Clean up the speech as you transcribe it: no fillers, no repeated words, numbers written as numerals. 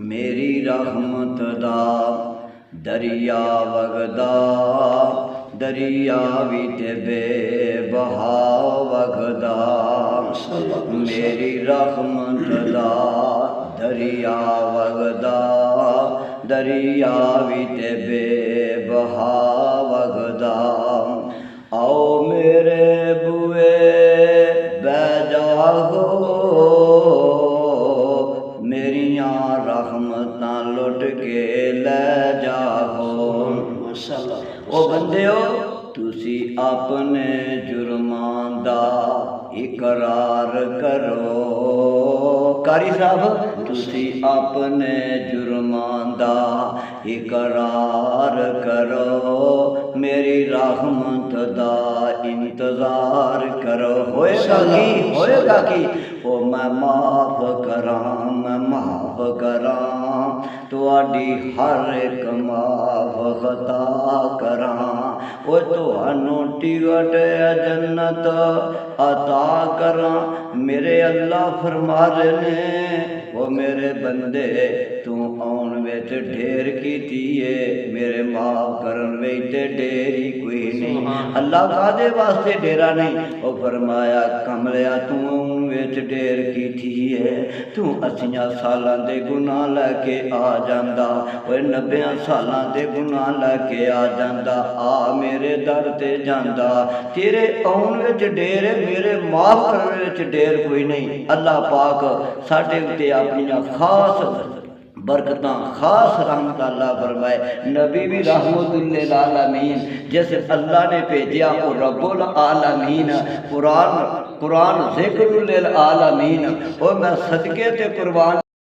मेरी रहमत दा दरिया वगदा, दरिया विच बेबहाव वगदा। मेरी रहमत दा दरिया वगदा, दरिया विच बेबहाव वगदा। आओ मेरे बुए बैजाहो, मेरिया रहमतां लुट के लै जाओ। ओ बंदियो तुसी अपने जुर्मां दा इकरार करो। कारी साहब तुसी अपने जुर्मां दा इकरार करो, मेरी रहमत दा इंतजार करो। होएगा की ओ मैं माफ करां, मैं माफ करां, तुहाडी हर एक माफ खता करां। ओ तुहानू टिकट जन्नत अता करां। मेरे अल्लाह फरमा रहे ने, ओ मेरे बंदे तू आउण विच ढेर कीती है, मेरे माफ करन विच ढेर ही कोई नहीं। अल्लाह कादे वास्ते डेरा नहीं? ओ फरमाया कमलिया तू आउण विच ढेर कीती है, तू 80 सालां दे गुनाह लैके आ जांदा, ओए 90 सालां दे गुनाह लैके आ जांदा, आ मेरे दर ते जांदा। तेरे आउण विच ढेर है, मेरे माफ करन विच ढेर कोई नहीं। अल्लाह पाक साडे उत्ते अपनियां खास बरकतां खास रहमत अल्लाह फरमाए। नबी भी रहमतुल लिल आलमीन, जैसे अल्लाह ने भेजा वो रब्बुल आलमीन। कुरान जिक्रुल लिल आलमीन। और मैं सदके ते कुर्बान